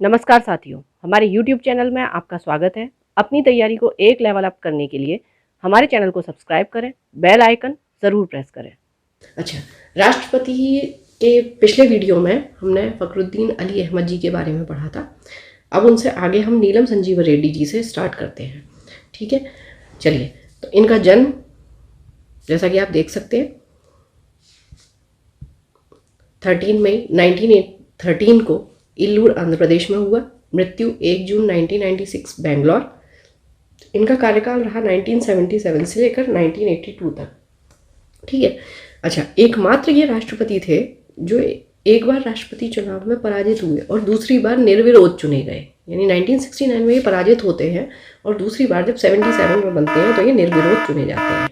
नमस्कार साथियों, हमारे YouTube चैनल में आपका स्वागत है। अपनी तैयारी को एक लेवल अप करने के लिए हमारे चैनल को सब्सक्राइब करें, बेल आइकन ज़रूर प्रेस करें। अच्छा, राष्ट्रपति के पिछले वीडियो में हमने फ़खरुद्दीन अली अहमद जी के बारे में पढ़ा था। अब उनसे आगे हम नीलम संजीव रेड्डी जी से स्टार्ट करते हैं। ठीक है, चलिए। तो इनका जन्म जैसा कि आप देख सकते हैं 13 मई 1913 को इल्लूर आंध्र प्रदेश में हुआ। मृत्यु 1 जून 1996 बेंगलोर। इनका कार्यकाल रहा 1977 से लेकर 1982 तक। ठीक है। अच्छा, एकमात्र ये राष्ट्रपति थे जो एक बार राष्ट्रपति चुनाव में पराजित हुए और दूसरी बार निर्विरोध चुने गए। यानी 1969 में ये पराजित होते हैं और दूसरी बार जब 77 में बनते हैं तो ये निर्विरोध चुने जाते हैं।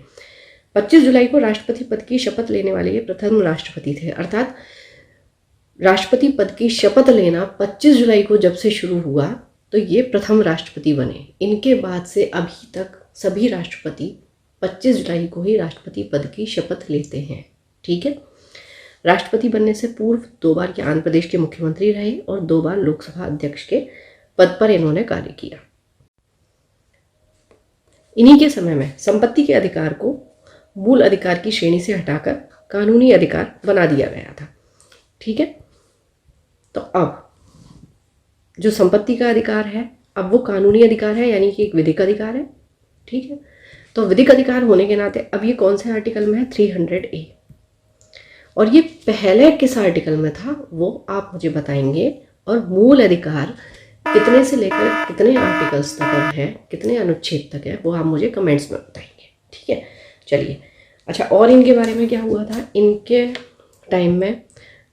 25 जुलाई को राष्ट्रपति पद की शपथ लेने वाले ये प्रथम राष्ट्रपति थे। अर्थात राष्ट्रपति पद की शपथ लेना 25 जुलाई को जब से शुरू हुआ तो ये प्रथम राष्ट्रपति बने। इनके बाद से अभी तक सभी राष्ट्रपति 25 जुलाई को ही राष्ट्रपति पद की शपथ लेते हैं। ठीक है। राष्ट्रपति बनने से पूर्व 2 बार ये आंध्र प्रदेश के मुख्यमंत्री रहे और 2 बार लोकसभा अध्यक्ष के पद पर इन्होंने कार्य किया। इन्हीं के समय में संपत्ति के अधिकार को मूल अधिकार की श्रेणी से हटाकर कानूनी अधिकार बना दिया गया था। ठीक है। तो अब जो संपत्ति का अधिकार है अब वो कानूनी अधिकार है, यानी कि एक विधिक अधिकार है। ठीक है। तो विधिक अधिकार होने के नाते अब ये कौन से आर्टिकल में है? 300A। और ये पहले किस आर्टिकल में था वो आप मुझे बताएंगे। और मूल अधिकार कितने से लेकर कितने आर्टिकल्स तक है, कितने अनुच्छेद तक है, वो आप मुझे कमेंट्स में बताएंगे। ठीक है, चलिए। अच्छा, और इनके बारे में क्या हुआ था? इनके टाइम में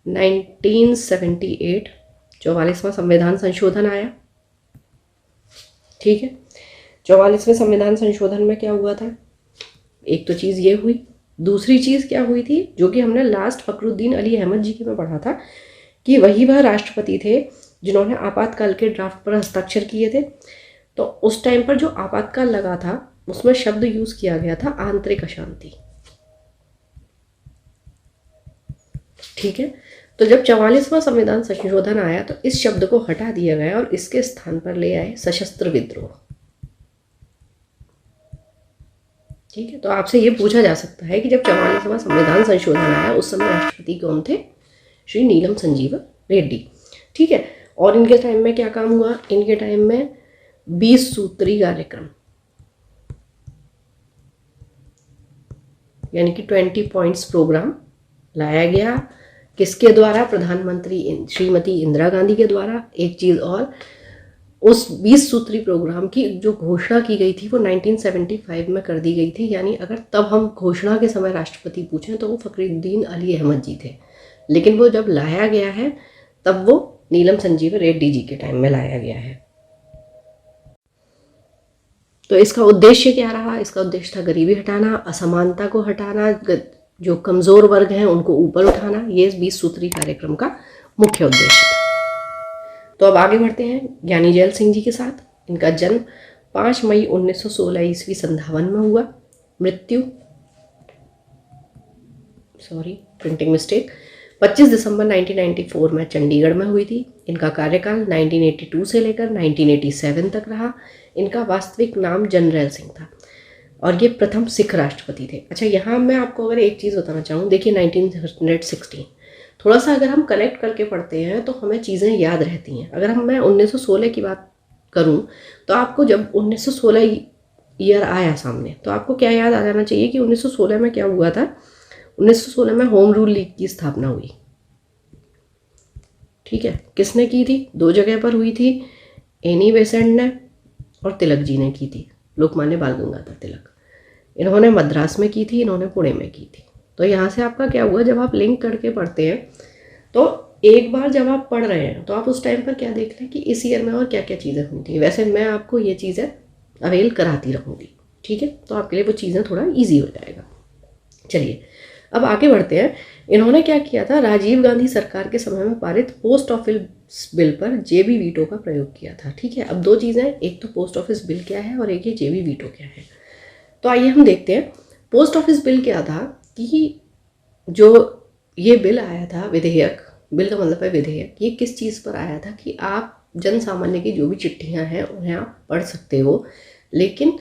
1978 44वां संविधान संशोधन आया। ठीक है। 44वें संविधान संशोधन में क्या हुआ था? एक तो चीज़ ये हुई। दूसरी चीज़ क्या हुई थी जो कि हमने लास्ट फ़खरुद्दीन अली अहमद जी के में पढ़ा था कि वही वह राष्ट्रपति थे जिन्होंने आपातकाल के ड्राफ्ट पर हस्ताक्षर किए थे। तो उस टाइम पर जो आपातकाल लगा था उसमें शब्द यूज़ किया गया था आंतरिक अशांति। ठीक है। तो जब 44वां संविधान संशोधन आया तो इस शब्द को हटा दिया गया और इसके स्थान पर ले आए सशस्त्र विद्रोह। ठीक है। तो आपसे ये पूछा जा सकता है कि जब 44वां संविधान संशोधन आया उस समय राष्ट्रपति कौन थे? श्री नीलम संजीव रेड्डी। ठीक है। और इनके टाइम में क्या काम हुआ? इनके टाइम में 20 सूत्री कार्यक्रम, यानी कि 20 पॉइंट्स प्रोग्राम लाया गया। किसके द्वारा? प्रधानमंत्री श्रीमती इंदिरा गांधी के द्वारा। एक चीज़ और, उस 20 सूत्री प्रोग्राम की जो घोषणा की गई थी वो 1975 में कर दी गई थी। यानी अगर तब हम घोषणा के समय राष्ट्रपति पूछें तो वो फ़खरुद्दीन अली अहमद जी थे, लेकिन वो जब लाया गया है तब वो नीलम संजीव रेड्डी जी के टाइम में लाया गया है। तो इसका उद्देश्य क्या रहा? इसका उद्देश्य था गरीबी हटाना, असमानता को हटाना, जो कमज़ोर वर्ग हैं उनको ऊपर उठाना। ये 20 सूत्री कार्यक्रम का मुख्य उद्देश्य था। तो अब आगे बढ़ते हैं ज्ञानी जैल सिंह जी के साथ। इनका जन्म 5 मई 1916 ईस्वी संधावन में हुआ। मृत्यु प्रिंटिंग मिस्टेक 25 दिसंबर 1994 में चंडीगढ़ में हुई थी। इनका कार्यकाल 1982 से लेकर 1987 तक रहा। इनका वास्तविक नाम जनरैल सिंह था और ये प्रथम सिख राष्ट्रपति थे। अच्छा, यहाँ मैं आपको अगर एक चीज़ बताना चाहूँ, देखिए 1916 थोड़ा सा अगर हम कनेक्ट करके पढ़ते हैं तो हमें चीज़ें याद रहती हैं। अगर मैं 1916 की बात करूं तो आपको जब 1916 ईयर आया सामने तो आपको क्या याद आ जाना चाहिए कि 1916 में क्या हुआ था? 1916 में होम रूल लीग की स्थापना हुई। ठीक है। किसने की थी? 2 जगह पर हुई थी। एनी बेसेंट ने और तिलक जी ने की थी, लोकमान्य बाल गंगाधर तिलक। इन्होंने मद्रास में की थी, इन्होंने पुणे में की थी। तो यहाँ से आपका क्या हुआ? जब आप लिंक करके पढ़ते हैं तो एक बार जब आप पढ़ रहे हैं तो आप उस टाइम पर क्या देख लें कि इस ईयर में और क्या क्या चीज़ें हुई थी। वैसे मैं आपको ये चीज़ें अवेल कराती रहूँगी। ठीक है। तो आपके लिए वो चीज़ें थोड़ा ईजी हो जाएगा। चलिए, अब आगे बढ़ते हैं। इन्होंने क्या किया था? राजीव गांधी सरकार के समय में पारित पोस्ट ऑफिस बिल पर जेबी वीटो का प्रयोग किया था। ठीक है। अब 2 चीज़ें, एक तो पोस्ट ऑफिस बिल क्या है और एक ये जेबी वीटो क्या है। तो आइए हम देखते हैं। पोस्ट ऑफिस बिल क्या था कि जो ये बिल आया था, विधेयक, बिल का मतलब है विधेयक, ये किस चीज़ पर आया था कि आप जन सामान्य की जो भी चिट्ठियां हैं उन्हें आप पढ़ सकते हो। लेकिन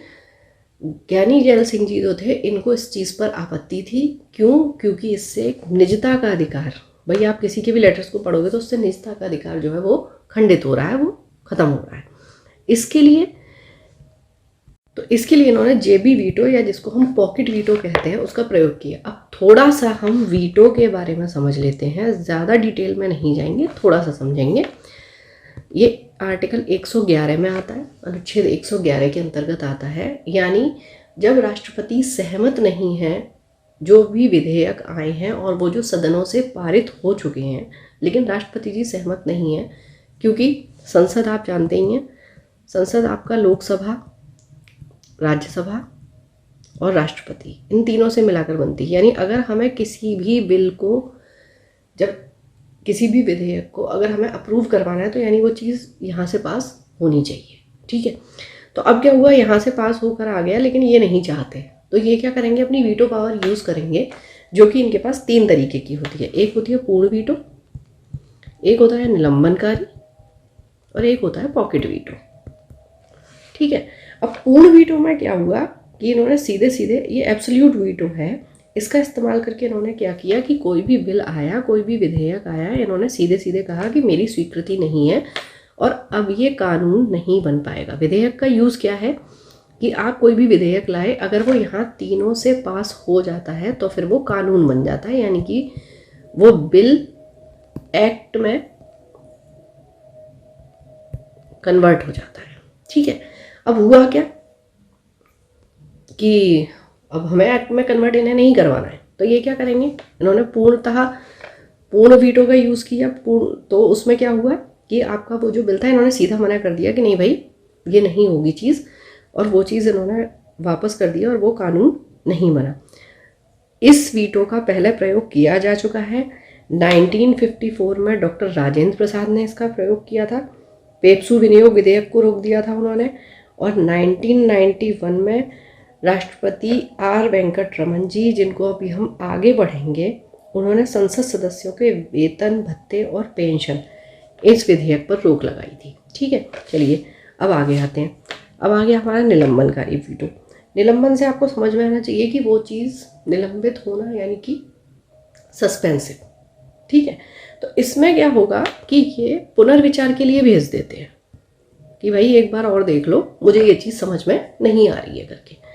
ज्ञानी जैल सिंह जी जो थे, इनको इस चीज़ पर आपत्ति थी। क्यों? क्योंकि इससे एक निजता का अधिकार, भाई आप किसी के भी लेटर्स को पढ़ोगे तो उससे निजता का अधिकार जो है वो खंडित हो रहा है, वो खत्म हो रहा है। इसके लिए इन्होंने जेबी वीटो, या जिसको हम पॉकेट वीटो कहते हैं, उसका प्रयोग किया। अब थोड़ा सा हम वीटो के बारे में समझ लेते हैं, ज़्यादा डिटेल में नहीं जाएंगे, थोड़ा सा समझेंगे। ये आर्टिकल 111 में आता है, अनुच्छेद 111 के अंतर्गत आता है। यानी जब राष्ट्रपति सहमत नहीं है, जो भी विधेयक आए हैं और वो जो सदनों से पारित हो चुके हैं, लेकिन राष्ट्रपति जी सहमत नहीं है, क्योंकि संसद आप जानते ही हैं, संसद आपका लोकसभा, राज्यसभा और राष्ट्रपति, इन तीनों से मिलाकर बनती है। यानी अगर हमें किसी भी बिल को, जब किसी भी विधेयक को अगर हमें अप्रूव करवाना है, तो यानी वो चीज़ यहाँ से पास होनी चाहिए। ठीक है, तो अब क्या हुआ, यहाँ से पास होकर आ गया, लेकिन ये नहीं चाहते, तो ये क्या करेंगे, अपनी वीटो पावर यूज़ करेंगे, जो कि इनके पास 3 तरीके की होती है। एक होती है पूर्ण वीटो, एक होता है निलंबनकारी, और एक होता है पॉकेट वीटो। ठीक है, अब पूर्ण वीटो में क्या हुआ कि इन्होंने सीधे सीधे, ये एब्सोल्यूट वीटो है, इसका इस्तेमाल करके इन्होंने क्या किया कि कोई भी बिल आया, कोई भी विधेयक आया, इन्होंने सीधे सीधे कहा कि मेरी स्वीकृति नहीं है और अब ये कानून नहीं बन पाएगा। विधेयक का यूज़ क्या है कि आप कोई भी विधेयक लाए, अगर वो यहाँ तीनों से पास हो जाता है तो फिर वो कानून बन जाता है, यानी कि वो बिल एक्ट में कन्वर्ट हो जाता है। ठीक है, अब हुआ क्या कि अब हमें एक्ट में कन्वर्ट इन्हें नहीं करवाना है, तो ये क्या करेंगे, इन्होंने पूर्ण वीटो का यूज़ किया। तो उसमें क्या हुआ कि आपका वो जो बिल था, इन्होंने सीधा मना कर दिया कि नहीं भाई ये नहीं होगी चीज़, और वो चीज़ इन्होंने वापस कर दिया और वो कानून नहीं बना। इस वीटो का पहले प्रयोग किया जा चुका है। 1954 में डॉक्टर राजेंद्र प्रसाद ने इसका प्रयोग किया था, पेप्सू विनियोग विधेयक को रोक दिया था उन्होंने, और 1991 में राष्ट्रपति आर वेंकट रमन जी, जिनको अभी हम आगे बढ़ेंगे, उन्होंने संसद सदस्यों के वेतन, भत्ते और पेंशन, इस विधेयक पर रोक लगाई थी। ठीक है, चलिए अब आगे आते हैं। अब आगे हमारा निलंबनकारी वीटो। निलंबन से आपको समझ में आना चाहिए कि वो चीज़ निलंबित होना, यानी कि सस्पेंसिव। ठीक है, तो इसमें क्या होगा कि ये पुनर्विचार के लिए भेज देते हैं कि भाई एक बार और देख लो, मुझे ये चीज़ समझ में नहीं आ रही है करके।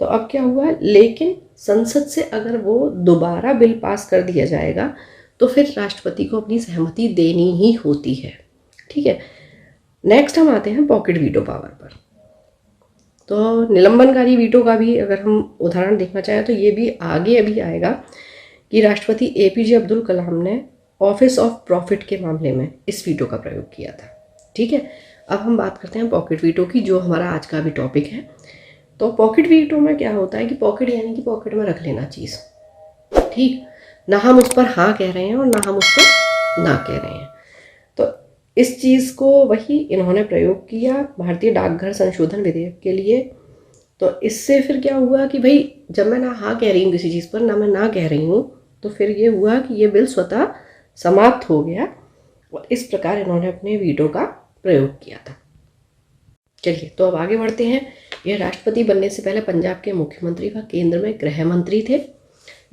तो अब क्या हुआ, लेकिन संसद से अगर वो दोबारा बिल पास कर दिया जाएगा तो फिर राष्ट्रपति को अपनी सहमति देनी ही होती है। ठीक है, नेक्स्ट हम आते हैं पॉकेट वीटो पावर पर। तो निलंबनकारी वीटो का भी अगर हम उदाहरण देखना चाहें तो ये भी आगे अभी आएगा कि राष्ट्रपति APJ अब्दुल कलाम ने ऑफिस ऑफ प्रॉफिट के मामले में इस वीटो का प्रयोग किया था। ठीक है, अब हम बात करते हैं पॉकेट वीटो की, जो हमारा आज का भी टॉपिक है। तो पॉकेट वीटो में क्या होता है कि पॉकेट यानी कि पॉकेट में रख लेना चीज़। ठीक, ना हम उस पर हाँ कह रहे हैं और ना हम उस पर ना कह रहे हैं। तो इस चीज़ को वही इन्होंने प्रयोग किया भारतीय डाकघर संशोधन विधेयक के लिए। तो इससे फिर क्या हुआ कि भाई जब मैं ना हाँ कह रही हूँ किसी चीज़ पर, ना मैं ना कह रही हूँ, तो फिर ये हुआ कि ये बिल स्वतः समाप्त हो गया, और इस प्रकार इन्होंने अपने वीटो का प्रयोग किया था। चलिए, तो अब आगे बढ़ते हैं। यह राष्ट्रपति बनने से पहले पंजाब के मुख्यमंत्री व केंद्र में गृह मंत्री थे।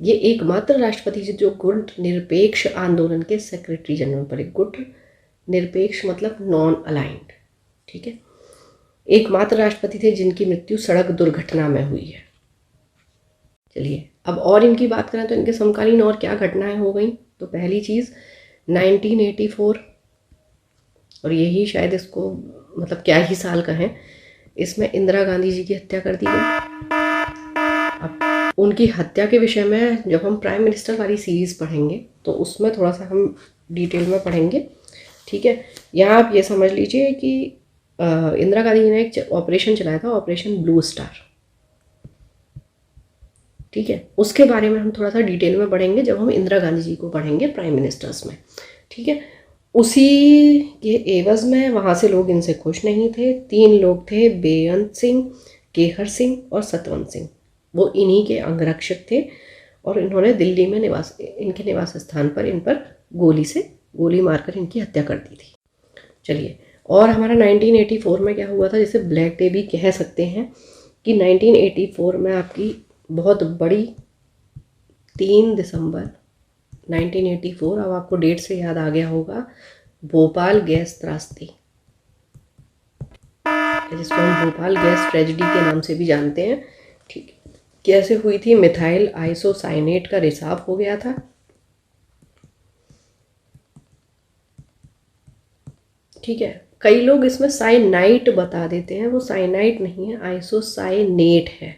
ये एकमात्र राष्ट्रपति थे जो गुट निरपेक्ष आंदोलन के सेक्रेटरी जनरल पड़े। गुट निरपेक्ष मतलब नॉन अलाइंड। ठीक है, एकमात्र राष्ट्रपति थे जिनकी मृत्यु सड़क दुर्घटना में हुई है। चलिए, अब और इनकी बात करें तो इनके समकालीन और क्या घटनाएं हो गई। तो पहली चीज़ 1984, और यही शायद इसको मतलब क्या ही साल का है, इसमें इंदिरा गांधी जी की हत्या कर दी गई। अब उनकी हत्या के विषय में जब हम प्राइम मिनिस्टर वाली सीरीज़ पढ़ेंगे तो उसमें थोड़ा सा हम डिटेल में पढ़ेंगे। ठीक है, यहाँ आप ये समझ लीजिए कि इंदिरा गांधी जी ने एक ऑपरेशन चलाया था, ऑपरेशन ब्लू स्टार। ठीक है, उसके बारे में हम थोड़ा सा डिटेल में पढ़ेंगे जब हम इंदिरा गांधी जी को पढ़ेंगे प्राइम मिनिस्टर्स में। ठीक है, उसी के एवज में वहाँ से लोग इनसे खुश नहीं थे। 3 लोग थे, बेअंत सिंह, केहर सिंह और सतवंत सिंह। वो इन्हीं के अंगरक्षक थे और इन्होंने दिल्ली में इनके निवास स्थान पर इन पर गोली मारकर इनकी हत्या कर दी थी। चलिए, और हमारा 1984 में क्या हुआ था, जिसे ब्लैक डे भी कह सकते हैं, कि 1984 में आपकी बहुत बड़ी 3 दिसंबर 1984, अब आपको डेट से याद आ गया होगा, भोपाल गैस त्रासदी, जिसको हम भोपाल गैस ट्रेजेडी के नाम से भी जानते हैं। ठीक है, कैसे हुई थी? मिथाइल आइसोसाइनेट का रिसाव हो गया था। ठीक है, कई लोग इसमें साइनाइट बता देते हैं, वो साइनाइट नहीं है, आइसोसाइनेट है।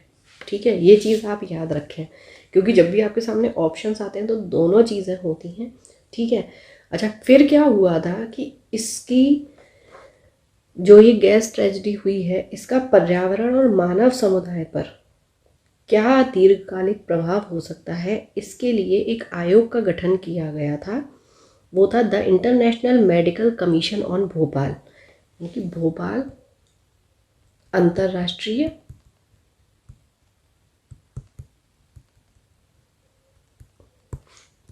ठीक है, ये चीज़ आप याद रखें, क्योंकि जब भी आपके सामने ऑप्शंस आते हैं तो दोनों चीज़ें होती हैं। ठीक है, अच्छा, फिर क्या हुआ था कि इसकी जो ये गैस ट्रेजेडी हुई है, इसका पर्यावरण और मानव समुदाय पर क्या दीर्घकालिक प्रभाव हो सकता है, इसके लिए एक आयोग का गठन किया गया था। वो था the international medical commission on Bhopal, यानी कि भोपाल अंतर्राष्ट्रीय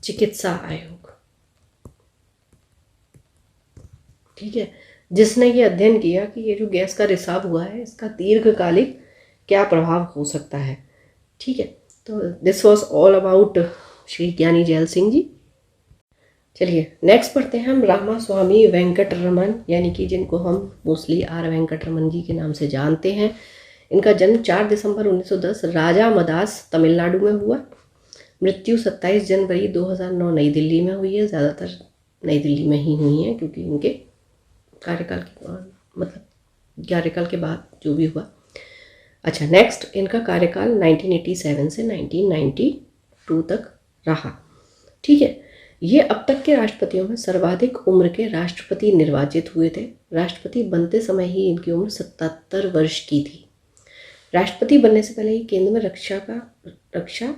चिकित्सा आयोग। ठीक है, जिसने ये अध्ययन किया कि ये जो गैस का रिसाव हुआ है, इसका दीर्घकालिक क्या प्रभाव हो सकता है। ठीक है, तो this was all about Shri ज्ञानी जैल सिंह जी। चलिए नेक्स्ट पढ़ते हैं हम रामास्वामी वेंकटरमन, यानी कि जिनको हम मोस्टली आर वेंकटरमन जी के नाम से जानते हैं। इनका जन्म 4 दिसंबर 1910 राजा मदास तमिलनाडु में हुआ। मृत्यु 27 जनवरी 2009 नई दिल्ली में हुई है। ज़्यादातर नई दिल्ली में ही हुई हैं, क्योंकि इनके कार्यकाल के कार्यकाल के बाद जो भी हुआ। अच्छा, नेक्स्ट इनका कार्यकाल 1987 से 1992 तक रहा। ठीक है, ये अब तक के राष्ट्रपतियों में सर्वाधिक उम्र के राष्ट्रपति निर्वाचित हुए थे। राष्ट्रपति बनते समय ही इनकी उम्र 77 वर्ष की थी। राष्ट्रपति बनने से पहले ही केंद्र में रक्षा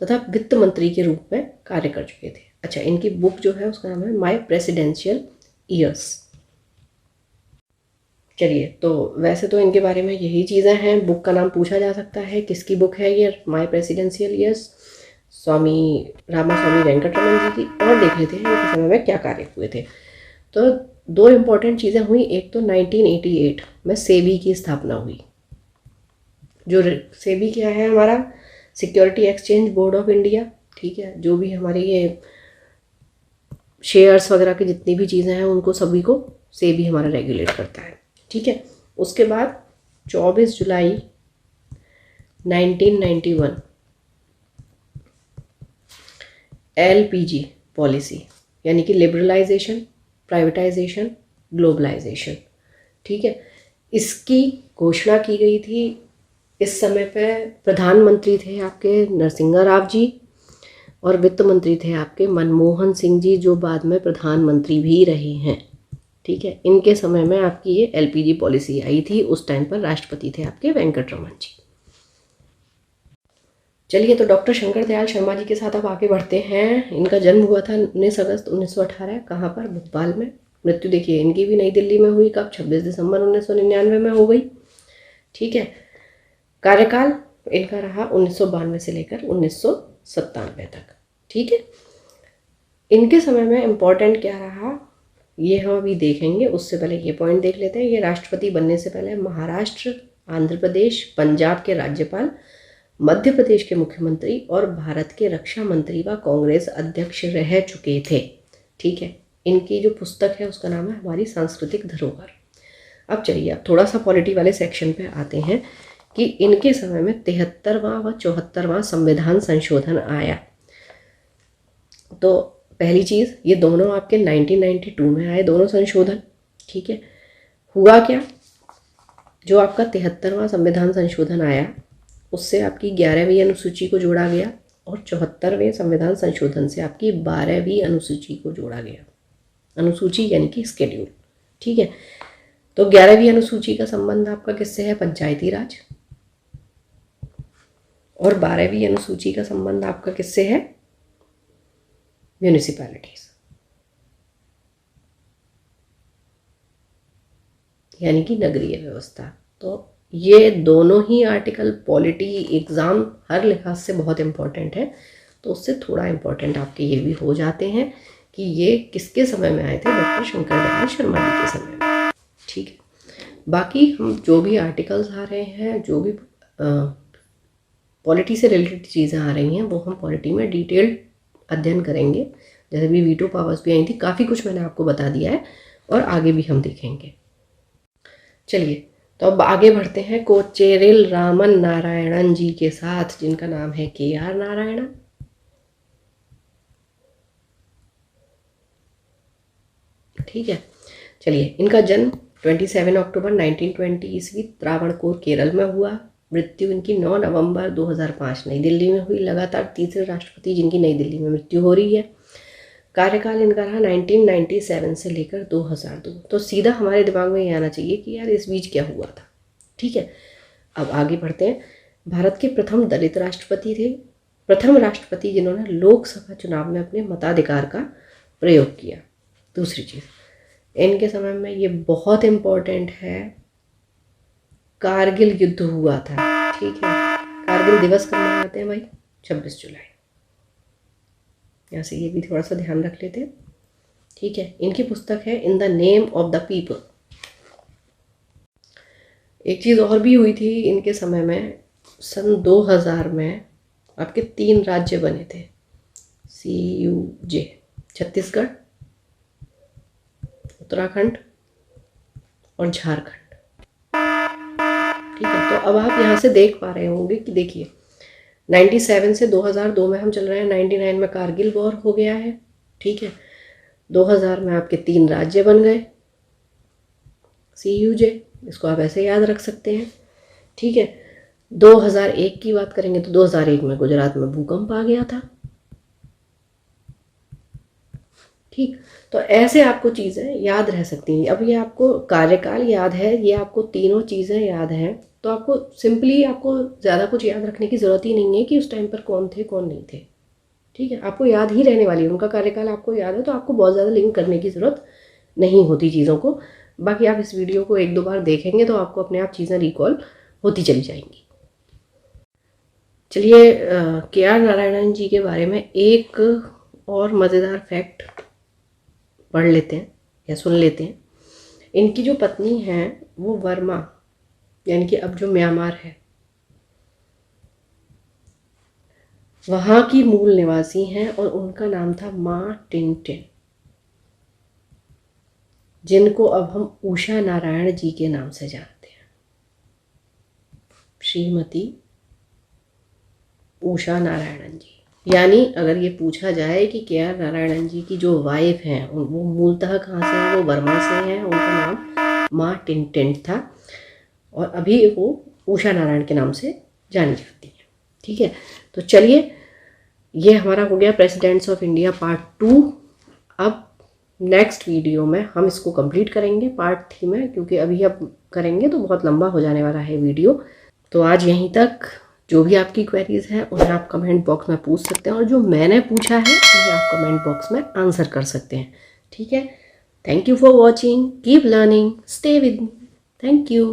तथा वित्त मंत्री के रूप में कार्य कर चुके थे। अच्छा, इनकी बुक जो है उसका नाम है माय प्रेसिडेंशियल ईयर्स। चलिए, तो वैसे तो इनके बारे में यही चीज़ें हैं। बुक का नाम पूछा जा सकता है, किसकी बुक है ये? माय प्रेसिडेंशियल ईयर्स, स्वामी रामास्वामी वेंकटरमन जी की। और देख लेते हैं इनके समय में क्या कार्य हुए थे। तो 2 इम्पॉर्टेंट चीज़ें हुई। एक तो 1988 में सेबी की स्थापना हुई। जो सेबी क्या है? हमारा security exchange board of India. ठीक है, जो भी हमारे ये शेयर्स वगैरह की जितनी भी चीज़ें हैं उनको सभी को सेबी हमारा रेगुलेट करता है। ठीक है, उसके बाद 24 जुलाई 1991 LPG पॉलिसी, यानी कि लिबरलाइजेशन, प्राइवेटाइजेशन, ग्लोबलाइजेशन। ठीक है, इसकी घोषणा की गई थी। इस समय पे प्रधानमंत्री थे आपके नरसिंहा राव जी, और वित्त मंत्री थे आपके मनमोहन सिंह जी, जो बाद में प्रधानमंत्री भी रहे हैं। ठीक है, इनके समय में आपकी ये LPG पॉलिसी आई थी। उस टाइम पर राष्ट्रपति थे आपके वेंकटरमन जी। चलिए, तो डॉक्टर शंकर दयाल शर्मा जी के साथ अब आगे बढ़ते हैं। इनका जन्म हुआ था 19 अगस्त 1918। कहाँ पर? भोपाल में। मृत्यु देखिए इनकी भी नई दिल्ली में हुई। कब? 26 दिसंबर 1999 में हो गई। ठीक है, कार्यकाल इनका रहा 1992 से लेकर 1997 तक। ठीक है, इनके समय में इम्पोर्टेंट क्या रहा ये हम अभी देखेंगे। उससे पहले ये पॉइंट देख लेते हैं। ये राष्ट्रपति बनने से पहले महाराष्ट्र, आंध्र प्रदेश, पंजाब के राज्यपाल, मध्य प्रदेश के मुख्यमंत्री और भारत के रक्षा मंत्री व कांग्रेस अध्यक्ष रह चुके थे। ठीक है, इनकी जो पुस्तक है उसका नाम है हमारी सांस्कृतिक धरोहर। अब चलिए, अब थोड़ा सा पॉलिटी वाले सेक्शन पे आते हैं कि इनके समय में 73वां व 74वां संविधान संशोधन आया। तो पहली चीज़, ये दोनों आपके 1992 में आए दोनों संशोधन। ठीक है, हुआ क्या? जो आपका 73वां संविधान संशोधन आया उससे आपकी 11वीं अनुसूची को जोड़ा गया, और 74वें संविधान संशोधन से आपकी 12वीं अनुसूची को जोड़ा गया। अनुसूची यानी कि स्केड्यूल। ठीक है, तो 11वीं अनुसूची का संबंध आपका किससे है? पंचायती राज। और 12वीं अनुसूची का संबंध आपका किससे है? म्यूनिसिपैलिटीज, यानी कि नगरीय व्यवस्था। तो ये दोनों ही आर्टिकल पॉलिटी एग्ज़ाम हर लिहाज से बहुत इम्पोर्टेंट है। तो उससे थोड़ा इम्पोर्टेंट आपके ये भी हो जाते हैं कि ये किसके समय में आए थे? डॉक्टर शंकर दयाल शर्मा जी के समय में। ठीक है, बाकी हम जो भी आर्टिकल्स आ रहे हैं, जो भी पॉलिटी से रिलेटेड चीज़ें आ रही हैं, वो हम पॉलिटी में डिटेल्ड अध्ययन करेंगे। जैसे भी वीटो पावर्स भी आई थी, काफ़ी कुछ मैंने आपको बता दिया है और आगे भी हम देखेंगे। चलिए, तो अब आगे बढ़ते हैं कोचेरिल रामन नारायणन जी के साथ, जिनका नाम है KR नारायणन। ठीक है, चलिए, इनका जन्म 27 अक्टूबर 1920 ईस्वी त्रावणकोर केरल में हुआ। मृत्यु इनकी 9 नवंबर 2005 नई दिल्ली में हुई। लगातार तीसरे राष्ट्रपति जिनकी नई दिल्ली में मृत्यु हो रही है। कार्यकाल इनका रहा 1997 से लेकर 2002। तो सीधा हमारे दिमाग में ये आना चाहिए कि यार इस बीच क्या हुआ था। ठीक है, अब आगे बढ़ते हैं। भारत के प्रथम दलित राष्ट्रपति थे, प्रथम राष्ट्रपति जिन्होंने लोकसभा चुनाव में अपने मताधिकार का प्रयोग किया। दूसरी चीज़, इनके समय में ये बहुत इम्पोर्टेंट है, कारगिल युद्ध हुआ था। ठीक है, कारगिल दिवस कब मनाते हैं भाई? 26 जुलाई। यहाँ से ये भी थोड़ा सा ध्यान रख लेते हैं। ठीक है, इनकी पुस्तक है in the name of the people. एक चीज़ और भी हुई थी इनके समय में, सन 2000 में आपके 3 राज्य बने थे, CUJ, छत्तीसगढ़, उत्तराखंड और झारखंड। ठीक है, तो अब आप यहाँ से देख पा रहे होंगे कि देखिए 97 से 2002 में हम चल रहे हैं, 99 में कारगिल वॉर हो गया है। ठीक है, 2000 में आपके 3 राज्य बन गए, CUJ, इसको आप ऐसे याद रख सकते हैं। ठीक है, 2001 की बात करेंगे तो 2001 में गुजरात में भूकंप आ गया था। ठीक, तो ऐसे आपको चीज़ें याद रह सकती हैं। अब ये आपको कार्यकाल याद है, ये आपको तीनों चीज़ें याद हैं, तो आपको सिंपली आपको ज़्यादा कुछ याद रखने की ज़रूरत ही नहीं है कि उस टाइम पर कौन थे कौन नहीं थे। ठीक है, आपको याद ही रहने वाली है, उनका कार्यकाल आपको याद है, तो आपको बहुत ज़्यादा लिंक करने की ज़रूरत नहीं होती चीज़ों को। बाकी आप इस वीडियो को 1-2 बार देखेंगे तो आपको अपने आप चीज़ें रिकॉल होती चली जाएंगी। चलिए, KR नारायणन जी के बारे में एक और मज़ेदार फैक्ट पढ़ लेते हैं या सुन लेते हैं। इनकी जो पत्नी है वो वर्मा, यानी कि अब जो म्यांमार है, वहाँ की मूल निवासी हैं और उनका नाम था माँ टिनटिन, जिनको अब हम उषा नारायण जी के नाम से जानते हैं। श्रीमती उषा नारायणन जी। यानी अगर ये पूछा जाए कि KR नारायणन जी की जो वाइफ हैं वो मूलतः कहाँ से हैं, वो वर्मा से हैं, उनका नाम माँ टिनटिन था और अभी वो उषा नारायण के नाम से जानी जाती है। ठीक है, तो चलिए, ये हमारा हो गया प्रेसिडेंट्स ऑफ इंडिया पार्ट 2। अब नेक्स्ट वीडियो में हम इसको कंप्लीट करेंगे पार्ट 3 में, क्योंकि अभी अब करेंगे तो बहुत लंबा हो जाने वाला है वीडियो। तो आज यहीं तक। जो भी आपकी क्वेरीज हैं उन्हें आप कमेंट बॉक्स में पूछ सकते हैं और जो मैंने पूछा है उन्हें आप कमेंट बॉक्स में आंसर कर सकते हैं। ठीक है, thank you for watching, keep learning, stay with me, thank you.